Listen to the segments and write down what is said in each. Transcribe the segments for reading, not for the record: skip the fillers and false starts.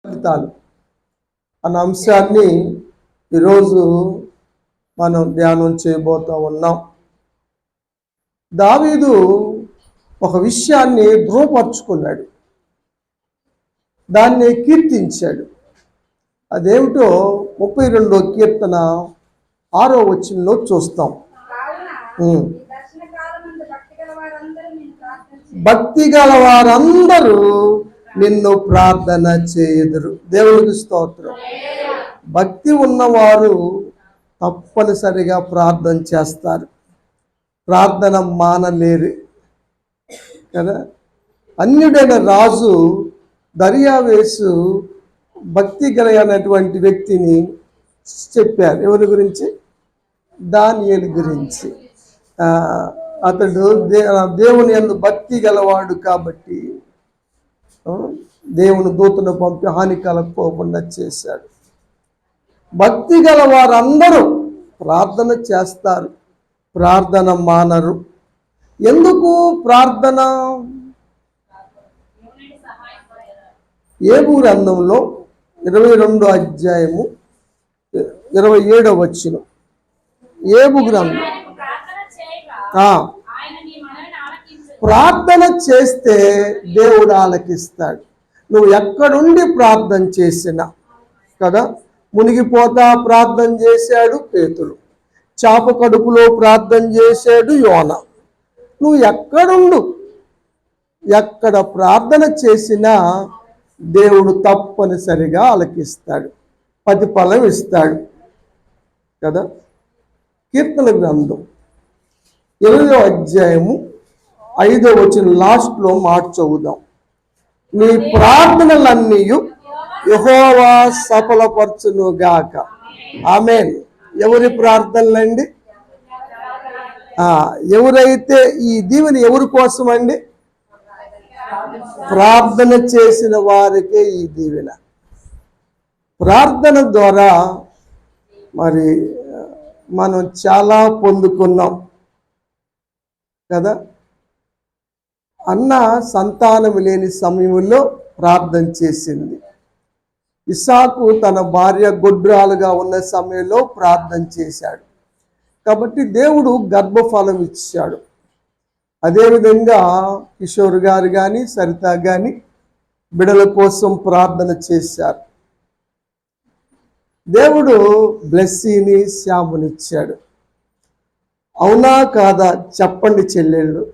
ఫలితాలు అన్న అంశాన్ని ఈరోజు మనం ధ్యానం చేయబోతూ ఉన్నాం. దావీదు ఒక విషయాన్ని ధృవపరుచుకున్నాడు, దాన్ని కీర్తించాడు. అదేమిటో 32వ కీర్తన 6వ వచనంలో చూస్తాం. భక్తి గల వారందరూ నిన్ను ప్రార్థన చేయుదురు. దేవునికి స్తోత్రం. భక్తి ఉన్నవారు తప్పనిసరిగా ప్రార్థన చేస్తారు, ప్రార్థన మానలేరు కదా. అన్యుడైన రాజు దర్యావేషు భక్తి కలిగినటువంటి వ్యక్తిని చెప్పారు. ఎవరి గురించి? దానియేలు గురించి. అతడు దేవుని యందు భక్తి గలవాడు కాబట్టి దేవుని దూతను పంపి హాని కలగకుండా చేశాడు. భక్తి గల వారందరూ ప్రార్థన చేస్తారు, ప్రార్థన మానరు. ఎందుకు ప్రార్థన? ఏబు గ్రంథంలో 22వ అధ్యాయము 27వ వచనం. ఏబు గ్రంథం. ప్రార్థన చేస్తే దేవుడు ఆలకిస్తాడు. నువ్వు ఎక్కడుండి ప్రార్థన చేసినా కదా. మునిగిపోతా ప్రార్థన చేశాడు పేతురు, చాప కడుపులో ప్రార్థన చేశాడు యోన. నువ్వు ఎక్కడుండు, ఎక్కడ ప్రార్థన చేసినా దేవుడు తప్పనిసరిగా ఆలకిస్తాడు, ప్రతిఫలం ఇస్తాడు కదా. కీర్తన గ్రంథం 20వ అధ్యాయము 5వ వచనం లాస్ట్లో మాట చదువుదాం. నీ ప్రార్థనలన్నీ యెహోవా సఫలపరచును గాక. ఆమేన్. ఎవరి ప్రార్థనలండి? ఎవరైతే ఈ దీవెన ఎవరి కోసం అండి? ప్రార్థన చేసిన వారికే ఈ దీవెన. ప్రార్థన ద్వారా మరి మనం చాలా పొందుకున్నాం కదా. అన్న సంతానం లేని సమయంలో ప్రార్థన చేసింది. ఇస్సాకు తన భార్య గొడ్రాలుగా ఉన్న సమయంలో ప్రార్థన చేశాడు కాబట్టి దేవుడు గర్భఫలం ఇచ్చాడు. అదేవిధంగా కిషోర్ గారు కానీ సరిత కానీ బిడల కోసం ప్రార్థన చేశారు. దేవుడు బ్లెస్సీని శ్యామునిచ్చాడు. అవునా కాదా చెప్పండి చెల్లెళ్ళు?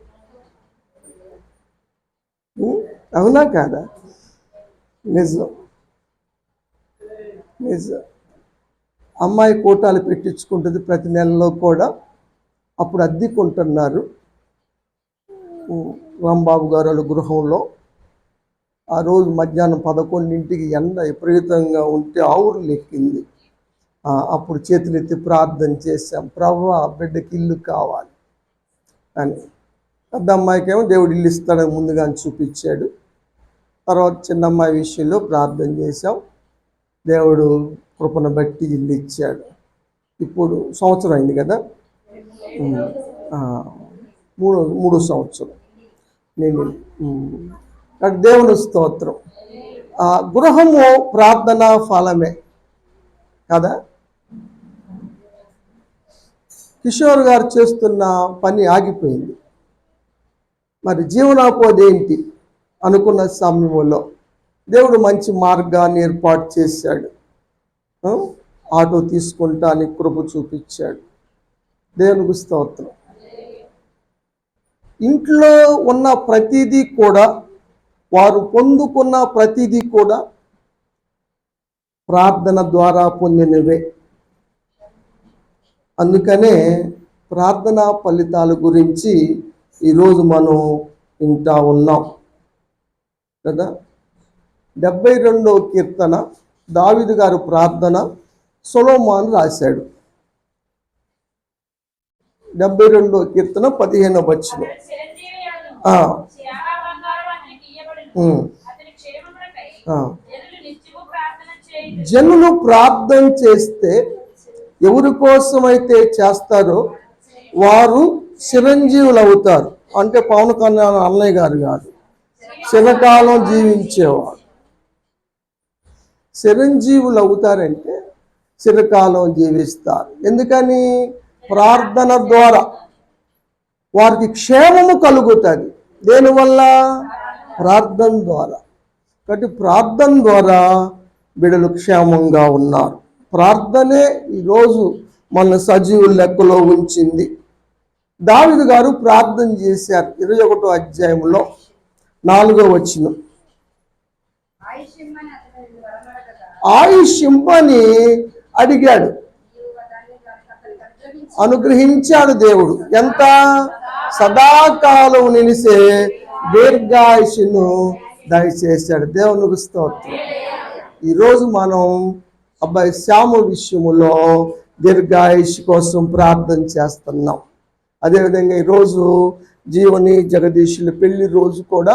అవునా కాదా? నిజం. అమ్మాయి కోటాలు పెట్టించుకుంటుంది ప్రతి నెలలో కూడా. అప్పుడు అద్దెకుంటున్నారు రాంబాబు గారు వాళ్ళ గృహంలో. ఆ రోజు మధ్యాహ్నం 11ంటికి ఎండ విపరీతంగా ఉంటే ఆవురు లెక్కింది. అప్పుడు చేతులెత్తి ప్రార్థన చేశాం, ప్రభువా బిడ్డకి ఇల్లు కావాలి అని. పెద్ద అమ్మాయికేమో దేవుడు ఇల్లు ఇస్తాడని ముందుగానే చూపించాడు. తర్వాత చిన్న అమ్మాయి విషయంలో ప్రార్థన చేశాం, దేవుడు కృపను బట్టి ఇల్లు ఇచ్చాడు. ఇప్పుడు సంవత్సరం అయింది కదా, మూడో సంవత్సరం నేను. దేవుని స్తోత్రం. గృహము ప్రార్థనా ఫలమే కదా. కిషోర్ గారు చేస్తున్న పని ఆగిపోయింది. మరి జీవనోపాధి ఏంటి అనుకున్న సమయంలో దేవుడు మంచి మార్గాన్ని ఏర్పాటు చేశాడు. ఆటో తీసుకుంటానికి కృప చూపించాడు. దేవునికి స్తోత్రం. ఇంట్లో ఉన్న ప్రతిదీ కూడా, వారు పొందుకున్న ప్రతిదీ కూడా ప్రార్థన ద్వారా పొందినవే. అందుకనే ప్రార్థనా ఫలితాల గురించి ఈరోజు మనం వింటా ఉన్నాం కదా. 72వ కీర్తన దావీదు గారు ప్రార్థన సొలొమోను రాశాడు. 72వ కీర్తన 15వ వచనం. జనులు ప్రార్థన చేస్తే ఎవరి కోసమైతే చేస్తారో వారు చిరంజీవులు అవుతారు. అంటే పవన్ కళ్యాణ్ అన్నయ్య గారు కాదు, చిరకాలం జీవించేవాడు. చిరంజీవులు అవుతారంటే చిరకాలం జీవిస్తారు. ఎందుకని? ప్రార్థన ద్వారా వారికి క్షేమము కలుగుతుంది. దేనివల్ల? ప్రార్థన ద్వారా. కాబట్టి ప్రార్థన ద్వారా బిడ్డలు క్షేమంగా ఉన్నారు. ప్రార్థనే ఈరోజు మన సజీవుల లెక్కలో ఉంచింది. దావీదు గారు ప్రార్థన చేశారు. 21వ అధ్యాయంలో 4వ వచనం. ఆయుష్ ఇమ్మని అడిగాడు, అనుగ్రహించాడు దేవుడు. ఎంత? సదాకాలం నిలిసే దీర్ఘాయుషును దయచేశాడు. దేవునికి స్తోత్రం. ఈరోజు మనం అబ్బాయి శ్యామ విషయములో దీర్ఘాయుష్ కోసం ప్రార్థన చేస్తున్నాం. అదేవిధంగా ఈరోజు జీవని జగదీశుల పెళ్లి రోజు కూడా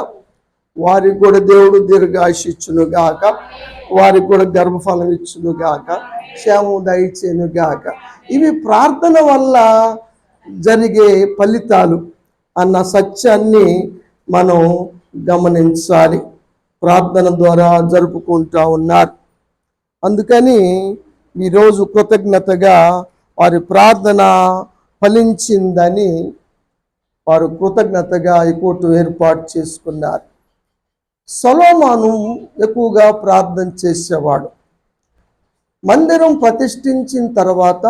వారికి కూడా దేవుడు దీర్ఘాయుష్ ఇచ్చును గాక, వారికి కూడా గర్భఫలం ఇచ్చును గాక, క్షేమం దయచేను గాక. ఇవి ప్రార్థన వల్ల జరిగే ఫలితాలు అన్న సత్యాన్ని మనం గమనించాలి. ప్రార్థన ద్వారా జరుపుకుంటూ ఉన్నారు. అందుకని ఈరోజు కృతజ్ఞతగా వారి ప్రార్థన ఫలించిందని వారు కృతజ్ఞతగా ఈ కూటమి ఏర్పాటు చేసుకున్నారు. సొలొమోను ఎక్కువగా ప్రార్థన చేసేవాడు. మందిరం ప్రతిష్ఠించిన తర్వాత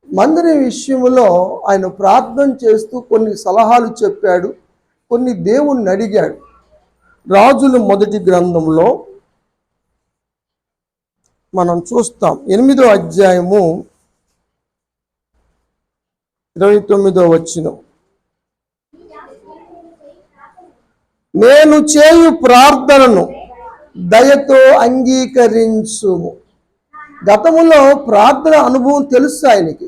మందిరం విషయంలో ఆయన ప్రార్థన చేస్తూ కొన్ని సలహాలు చెప్పాడు, కొన్ని దేవుణ్ణి అడిగాడు. రాజుల మొదటి గ్రంథంలో మనం చూస్తాం. 8వ అధ్యాయము 29వ వచనం. నేను చేయు ప్రార్థనను దయతో అంగీకరించుము. గతములో ప్రార్థన అనుభవం తెలుసు ఆయనకి.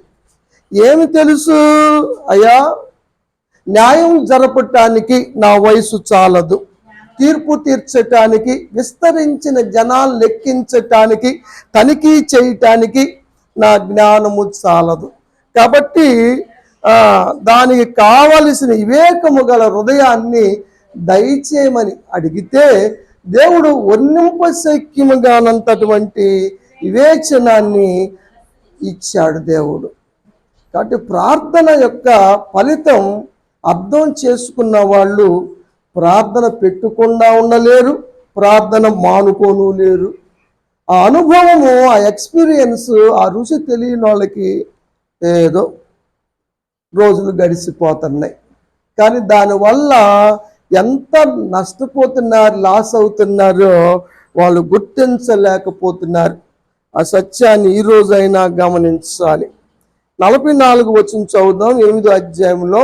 ఏమి తెలుసు? అయ్యా, న్యాయం జరపటానికి నా వయసు చాలదు, తీర్పు తీర్చటానికి, విస్తరించిన జనాలు లెక్కించటానికి, తనిఖీ చేయటానికి నా జ్ఞానము చాలదు. కాబట్టి దానికి కావలసిన వివేకము గల హృదయాన్ని దయచేయమని అడిగితే దేవుడు వర్ణింపశక్యముగానంతటువంటి వివేచనాన్ని ఇచ్చాడు దేవుడు. కాబట్టి ప్రార్థన యొక్క ఫలితం అర్థం చేసుకున్న వాళ్ళు ప్రార్థన పెట్టకుండా ఉండలేరు, ప్రార్థన మానుకోను లేరు. ఆ అనుభవము, ఆ ఎక్స్పీరియన్స్, ఆ రుచి తెలియని వాళ్ళకి ఏదో రోజులు గడిచిపోతున్నాయి. కానీ దానివల్ల ఎంత నష్టపోతున్నారు, లాస్ అవుతున్నారో వాళ్ళు గుర్తించలేకపోతున్నారు. ఆ సత్యాన్ని ఈరోజైనా గమనించాలి. 44 వచనం చదువుదాం. 8వ అధ్యాయంలో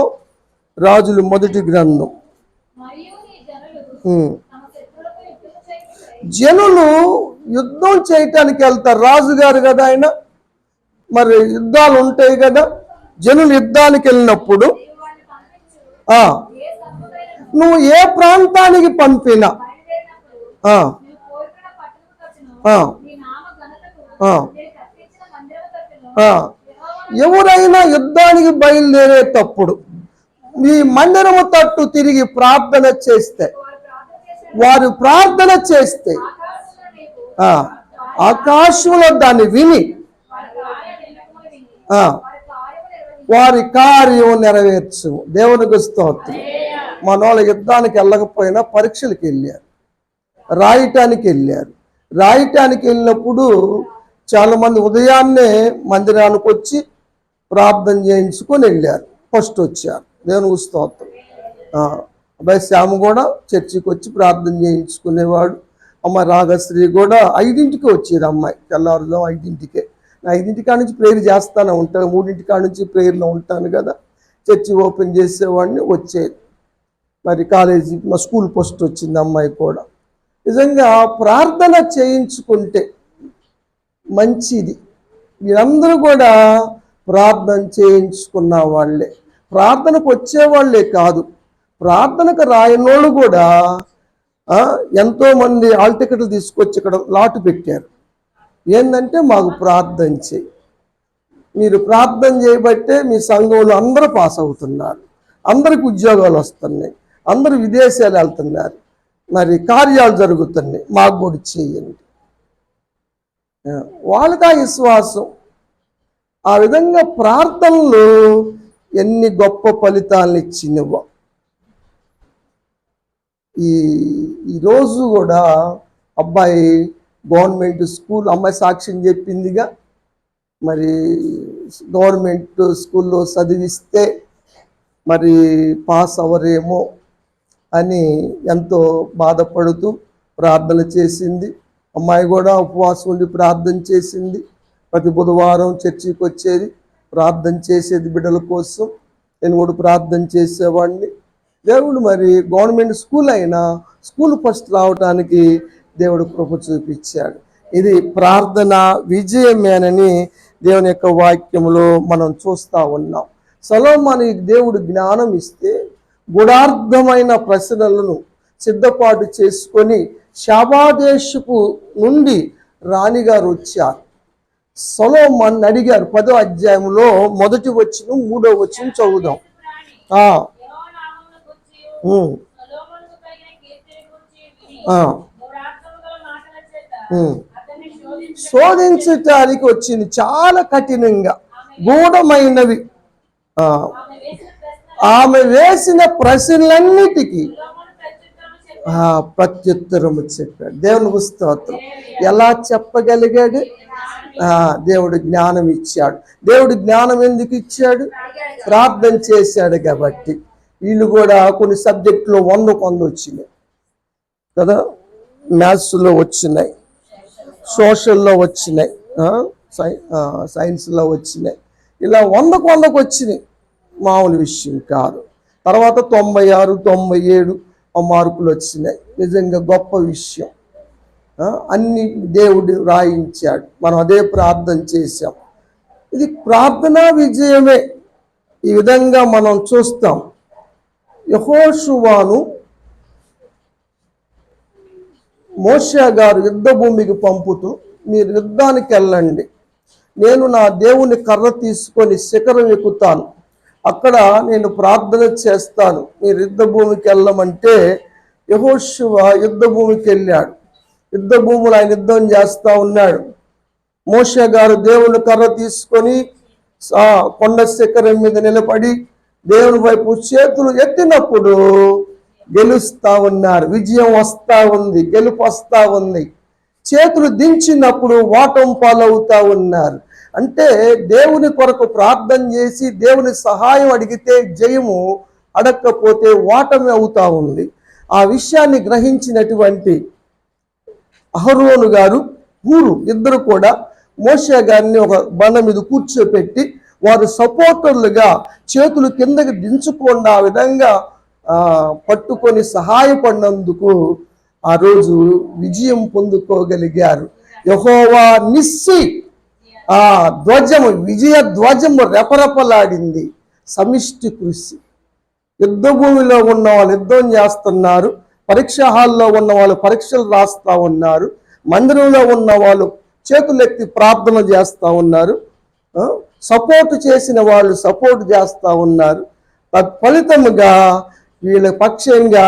రాజుల మొదటి గ్రంథం. జనులు యుద్ధం చేయటానికి వెళ్తారు. రాజుగారు కదా ఆయన, మరి యుద్ధాలు ఉంటాయి కదా. జనులు యుద్ధానికి వెళ్ళినప్పుడు నువ్వు ఏ ప్రాంతానికి పంపినా ఎవరైనా యుద్ధానికి బయలుదేరేటప్పుడు ఈ మందిరము తట్టు తిరిగి ప్రార్థన చేస్తే, వారు ప్రార్థన చేస్తే ఆకాశంలో దాన్ని విని వారి కార్యం నెరవేర్చు. దేవునికి స్తోత్రం. మన వాళ్ళు యుద్ధానికి వెళ్ళకపోయినా పరీక్షలకు వెళ్ళారు, రాయటానికి వెళ్ళారు. రాయటానికి వెళ్ళినప్పుడు చాలామంది ఉదయాన్నే మందిరానికి వచ్చి ప్రార్థన చేయించుకొని వెళ్ళారు, ఫస్ట్ వచ్చారు. దేవునికి స్తోత్రం. అబ్బాయి శ్యామ కూడా చర్చికి వచ్చి ప్రార్థన చేయించుకునేవాడు. అమ్మాయి రాగశ్రీ కూడా 5ంటికి వచ్చేది. అమ్మాయి తెల్లవారుజాము 5ంటికే. 5ంటి కాడ నుంచి ప్రేయర్ చేస్తానే ఉంటాను, 3ంటి కాడ నుంచి ప్రేయర్లో ఉంటాను కదా. చర్చి ఓపెన్ చేసేవాడిని, వచ్చేది. మరి కాలేజీ, మా స్కూల్ పోస్ట్ వచ్చింది అమ్మాయి కూడా. నిజంగా ప్రార్థన చేయించుకుంటే మంచిది. మీరందరూ కూడా ప్రార్థన చేయించుకున్న వాళ్ళే, ప్రార్థనకు వచ్చేవాళ్లే కాదు, ప్రార్థనకు రాయనోళ్ళు కూడా ఎంతోమంది హాల్ టికెట్లు తీసుకొచ్చి ఇక్కడ లాటు పెట్టారు. ఏంటంటే మాకు ప్రార్థన చేయి. మీరు ప్రార్థన చేయబట్టే మీ సంఘంలో అందరూ పాస్ అవుతున్నారు, అందరికి ఉద్యోగాలు వస్తున్నాయి, అందరూ విదేశాలు వెళ్తున్నారు. మరి కార్యాలు జరుగుతున్నాయి, మాకు కూడా చేయండి. వాళ్ళకి ఆ విశ్వాసం. ఆ విధంగా ప్రార్థనలు ఎన్ని గొప్ప ఫలితాలను ఇచ్చినవో. ఈరోజు కూడా అబ్బాయి గవర్నమెంట్ స్కూల్, అమ్మాయి సాక్ష్యం చెప్పిందిగా, మరి గవర్నమెంట్ స్కూల్లో చదివిస్తే మరి పాస్ అవ్వరేమో అని ఎంతో బాధపడుతూ ప్రార్థన చేసింది. అమ్మాయి కూడా ఉపవాసం ఉండి ప్రార్థన చేసింది. ప్రతి బుధవారం చర్చికి వచ్చేది, ప్రార్థన చేసేది బిడ్డల కోసం. నేను కూడా ప్రార్థన చేసేవాడిని. దేవుడు మరి గవర్నమెంట్ స్కూల్ అయినా స్కూల్ ఫస్ట్ రావడానికి దేవుడు కృప చూపించాడు. ఇది ప్రార్థన విజయమేనని దేవుని యొక్క వాక్యంలో మనం చూస్తూ ఉన్నాం. సొలొమోనుకి దేవుడు జ్ఞానం ఇస్తే గుడార్థమైన ప్రశ్నలను సిద్ధపాటు చేసుకొని షాబాదేశపు నుండి రాణిగారు వచ్చారు. సొలొమోను అడిగారు. 10వ అధ్యాయంలో 1వ వచనం 3వ వచనం చదువుదాం. శోధించటానికి వచ్చింది, చాలా కఠినంగా, గూఢమైనవి. ఆమె వేసిన ప్రశ్నలన్నిటికీ ప్రత్యుత్తరము చెప్పాడు. దేవునికి స్తోత్రం. ఎలా చెప్పగలిగాడు? దేవుడు జ్ఞానం ఇచ్చాడు. దేవుడు జ్ఞానం ఎందుకు ఇచ్చాడు? ప్రార్థన చేశాడు కాబట్టి. వీళ్ళు కూడా కొన్ని సబ్జెక్టులో 100 వచ్చినాయి కదా. మ్యాథ్స్లో వచ్చినాయి, సోషల్లో వచ్చినాయి, సైన్స్లో వచ్చినాయి. ఇలా 100 వచ్చినాయి, మామూలు విషయం కాదు. తర్వాత 96, 97 మార్కులు వచ్చినాయి. నిజంగా గొప్ప విషయం. అన్ని దేవుడు రాయించాడు. మనం అదే ప్రార్థన చేశాం. ఇది ప్రార్థనా విజయమే. ఈ విధంగా మనం చూస్తాం. యెహోషువను మోషే గారు యుద్ధ భూమికి పంపుతూ, మీరు యుద్ధానికి వెళ్ళండి, నేను నా దేవుని కర్ర తీసుకొని శిఖరం ఎక్కుతాను, అక్కడ నేను ప్రార్థన చేస్తాను, మీరు యుద్ధ భూమికి వెళ్ళమంటే యెహోషువ యుద్ధ భూమికి వెళ్ళాడు. యుద్ధ భూములు ఆయన యుద్ధం చేస్తూ ఉన్నాడు. మోషే గారు దేవుని కర్ర తీసుకొని కొండ శిఖరం మీద నిలబడి దేవుని వైపు చేతులు ఎత్తినప్పుడు గెలుస్తా ఉన్నారు. విజయం వస్తూ ఉంది, గెలుపు వస్తూ ఉంది. చేతులు దించినప్పుడు ఓటం పాలవుతూ ఉన్నారు. అంటే దేవుని కొరకు ప్రార్థన చేసి దేవుని సహాయం అడిగితే జయము, అడగకపోతే ఓటమి అవుతా ఉంది. ఆ విషయాన్ని గ్రహించినటువంటి అహరోను గారు, హూరు ఇద్దరు కూడా మోషే గారిని ఒక బండ మీద కూర్చోపెట్టి వారు సపోర్టర్లుగా చేతులు కిందకి దించకుండా ఆ విధంగా పట్టుకొని సహాయపడినందుకు ఆ రోజు విజయం పొందుకోగలిగారు. యెహోవా నిస్సి ఆ ధ్వజము, విజయ ధ్వజము రెపరెపలాడింది. సమిష్టి కృషి. యుద్ధ భూమిలో ఉన్న వాళ్ళు యుద్ధం చేస్తున్నారు, పరీక్షా హాల్లో ఉన్న వాళ్ళు పరీక్షలు రాస్తూ ఉన్నారు, మందిరంలో ఉన్న వాళ్ళు చేతులెత్తి ప్రార్థన చేస్తూ ఉన్నారు, సపోర్ట్ చేసిన వాళ్ళు సపోర్ట్ చేస్తూ ఉన్నారు. తత్ఫలితముగా వీళ్ళ పక్షంగా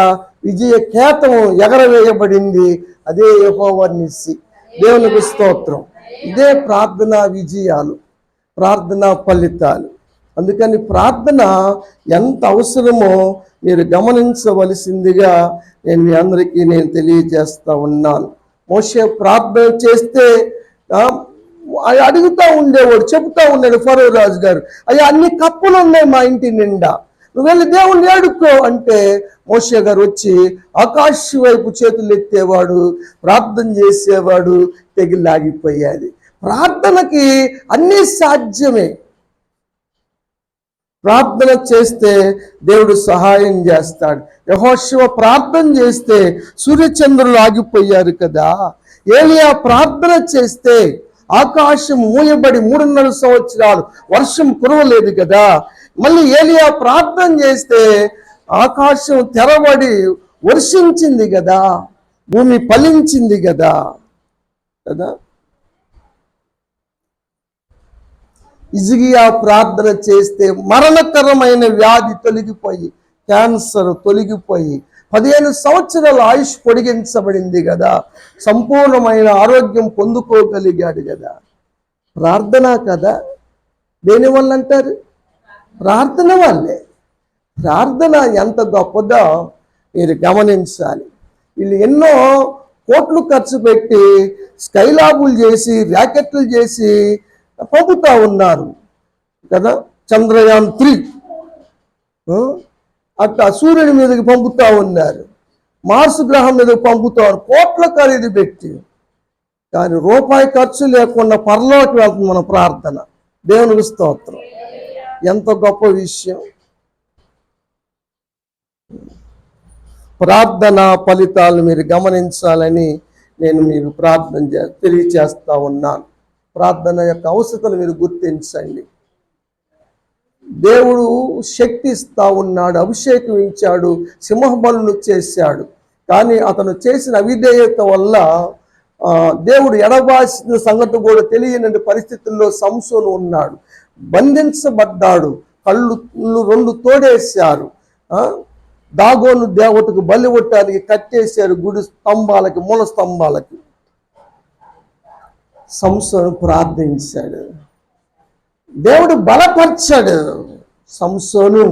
విజయ కేతం ఎగరవేయబడింది. అదే యెహోవా నిస్సి. దేవునికి స్తోత్రం. ఇదే ప్రార్థనా విజయాలు, ప్రార్థనా ఫలితాలు. అందుకని ప్రార్థన ఎంత అవసరమో మీరు గమనించవలసిందిగా నేను మీ అందరికీ తెలియజేస్తూ ఉన్నాను. మోషే ప్రార్థన చేస్తే అడుగుతూ ఉండేవాడు, చెబుతూ ఉన్నాడు ఫరో రాజు గారు, అయ్యా అన్ని కప్పులు ఉన్నాయి మా ఇంటి నిండా, నువ్వు వెళ్ళి దేవుణ్ణి అడుక్కో అంటే మోషే గారు వచ్చి ఆకాశం వైపు చేతులు ఎత్తేవాడు, ప్రార్థన చేసేవాడు, తెగిలాగిపోయేది. ప్రార్థనకి అన్నీ సాధ్యమే. ప్రార్థన చేస్తే దేవుడు సహాయం చేస్తాడు. యెహోషువ ప్రార్థన చేస్తే సూర్యచంద్రులు ఆగిపోయారు కదా. ఏలియా ప్రార్థన చేస్తే ఆకాశం మూయబడి 3.5 సంవత్సరాలు వర్షం కురవలేదు కదా. మళ్ళీ ఏలియా ప్రార్థన చేస్తే ఆకాశం తెరబడి వర్షించింది కదా, భూమి ఫలించింది కదా. హిజ్కియా ప్రార్థన చేస్తే మరణకరమైన వ్యాధి తొలగిపోయి, క్యాన్సర్ తొలగిపోయి 15 సంవత్సరాల ఆయుష్ పొడిగించబడింది కదా, సంపూర్ణమైన ఆరోగ్యం పొందుకోగలిగాడు కదా. ప్రార్థన కదా. దేనివల్ల అంటారు? ప్రార్థన వల్లే. ప్రార్థన ఎంత గొప్పదో మీరు గమనించాలి. వీళ్ళు ఎన్నో కోట్లు ఖర్చు పెట్టి స్కైలాబులు చేసి ర్యాకెట్లు చేసి పంపుతా ఉన్నారు కదా. చంద్రయాన్ 3 అట్లా సూర్యుని మీదకి పంపుతా ఉన్నారు, మార్స్ గ్రహం మీదకి పంపుతారు కోట్ల ఖరీదు పెట్టి. కానీ రూపాయి ఖర్చు లేకుండా పరలోకి వెళ్తుంది మన ప్రార్థన. దేవునికి స్తోత్రం. ఎంత గొప్ప విషయం. ప్రార్థన ఫలితాలు మీరు గమనించాలని నేను మీకు తెలియచేస్తా ఉన్నాను. ప్రార్థన యొక్క అవసరతను మీరు గుర్తించండి. దేవుడు శక్తి ఇస్తా ఉన్నాడు, అభిషేకం ఇచ్చాడు, సింహబలును చేశాడు. కానీ అతను చేసిన అవిధేయత వల్ల దేవుడు ఎడబాసిన సంగతి కూడా తెలియని పరిస్థితుల్లో సంసోను ఉన్నాడు. బంధించబడ్డాడు, కళ్ళు 2 తోడేశారు. దాగోను దేవతకు బలి కొట్టడానికి కట్టేశారు గుడి స్తంభాలకి, మూల స్తంభాలకి. సంసోను ప్రార్థించాడు, దేవుడు బలపరిచాడు. సంసోను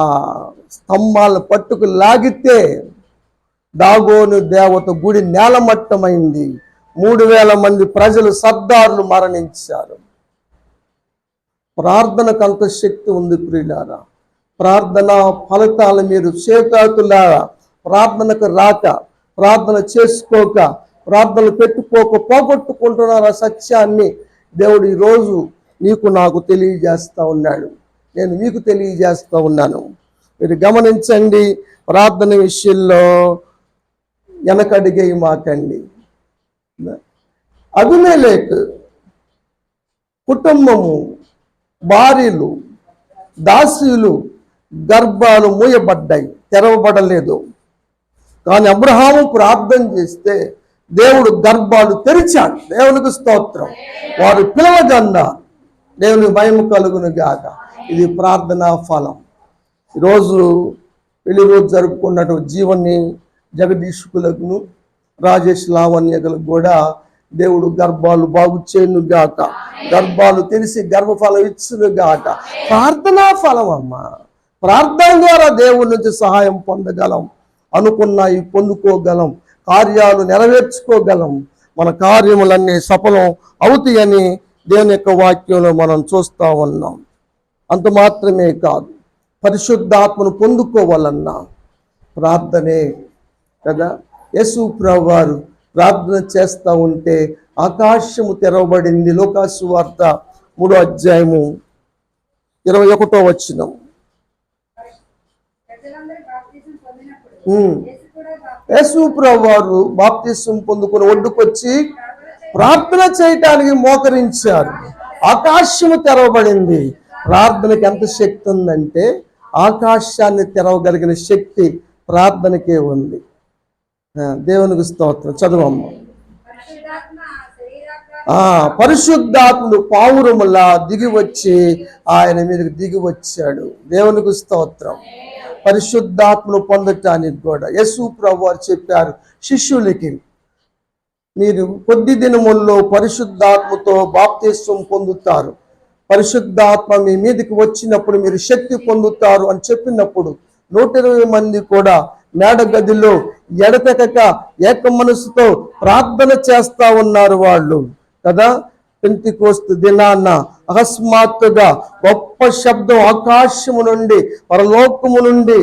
ఆ స్తంభాలను పట్టుకు లాగితే దాగోను దేవత గుడి నేలమట్టమైంది. 3000 మంది ప్రజలు, సర్దారులు మరణించారు. ప్రార్థనకు అంత శక్తి ఉంది ప్రియులారా. ప్రార్థన ఫలితాలు మీరు చేతాకులారా ప్రార్థనకు రాక, ప్రార్థన చేసుకోక, ప్రార్థనలు పెట్టుకోక పోగొట్టుకుంటున్నారు. ఆ సత్యాన్ని దేవుడు ఈరోజు నీకు నాకు తెలియజేస్తూ ఉన్నాడు, నేను మీకు తెలియజేస్తూ ఉన్నాను. మీరు గమనించండి, ప్రార్థన విషయంలో వెనకడిగే మాకండి. అబీమెలెకు కుటుంబము, భార్యలు, దాసీలు గర్భాలు మూయబడ్డాయి, తెరవబడలేదు. కానీ అబ్రహాము ప్రార్థన చేస్తే దేవుడు గర్భాలు తెరిచాడు. దేవునికి స్తోత్రం. వారు పిలవగన్నారు. దేవుని మహిమ కలుగును గాక. ఇది ప్రార్థనా ఫలం. ఈరోజు పెళ్లి రోజు జరుపుకున్నట్టు జీవన్ని జగదీశుకులకు, రాజేష్ లావణ్యకులకు కూడా దేవుడు గర్భాలు బాగు చేయను గాక, గర్భాలు తెలిసి గర్భఫలం ఇచ్చును గాక. ప్రార్థనా ఫలం అమ్మ. ప్రార్థన ద్వారా దేవుడి నుంచి సహాయం పొందగలం, అనుకున్నవి పొందుకోగలం, కార్యాలు నెరవేర్చుకోగలం, మన కార్యములన్నీ సఫలం అవుతాయని దేవుని యొక్క వాక్యంలో మనం చూస్తూ ఉన్నాం. అంత మాత్రమే కాదు, పరిశుద్ధాత్మను పొందుకోవాలన్నా ప్రార్థనే కదా. యేసు ప్రభువు వారు ప్రార్థన చేస్తూ ఉంటే ఆకాశము తెరవబడింది. లూకాసు వార్త 3వ అధ్యాయము 21వ వచనం. యేసు ప్రభువు వారు బాప్తిసం పొందుకొని ఒడ్డుకొచ్చి ప్రార్థన చేయటానికి మోకరించారు. ఆకాశము తెరవబడింది. ప్రార్థనకి ఎంత శక్తి ఉందంటే ఆకాశాన్ని తెరవగలిగిన శక్తి ప్రార్థనకే ఉంది. దేవునికి స్తోత్రం. చదువమ్మ. పరిశుద్ధాత్ముడు పావురములా దిగి వచ్చి ఆయన మీదకి దిగి వచ్చాడు. దేవునికి స్తోత్రం. పరిశుద్ధాత్మను పొందటానికి కూడా యేసు ప్రభువు వారు చెప్పారు శిష్యులకి, మీరు కొద్ది దినముల్లో పరిశుద్ధాత్మతో బాప్తిసం పొందుతారు, పరిశుద్ధాత్మ మీ మీదకి వచ్చినప్పుడు మీరు శక్తి పొందుతారు అని చెప్పినప్పుడు 120 మంది కూడా మేడ గదిలో ఎడతెగక ఏక మనసుతో ప్రార్థన చేస్తా ఉన్నారు వాళ్ళు కదా. పెంతెకోస్తు దినాన్న అకస్మాత్తుగా గొప్ప శబ్దం ఆకాశము నుండి, పరలోకము నుండి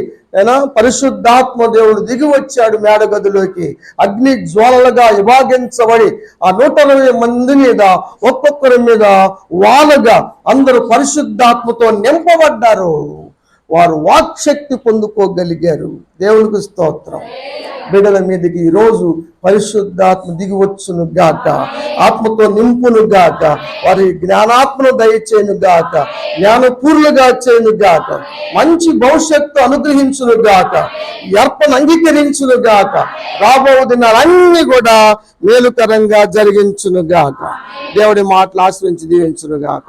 పరిశుద్ధాత్మ దేవుడు దిగి వచ్చాడు మేడ గదిలోకి. అగ్ని జ్వాలలుగా విభాగించబడి ఆ 120 మంది మీద ఒక్కొక్కరి మీద వాలుగా అందరూ పరిశుద్ధాత్మతో నింపబడ్డారు. వారు వాక్శక్తి పొందుకోగలిగారు. దేవునికి స్తోత్రం. బిడ్డల మీదకి ఈరోజు పరిశుద్ధాత్మ దిగి వచ్చును గాక, ఆత్మతో నింపును గాక, వారి జ్ఞానాత్మను దయచేయను గాక, జ్ఞానపూర్లుగా చేయను గాక, మంచి భవిష్యత్తు అనుగ్రహించును గాక, అర్పణ అంగీకరించును గాక, రాబో దినాలన్నీ కూడా మేలుకరంగా జరిగించును గాక. దేవుడి మాటలు ఆశ్రయించి దీవించును గాక.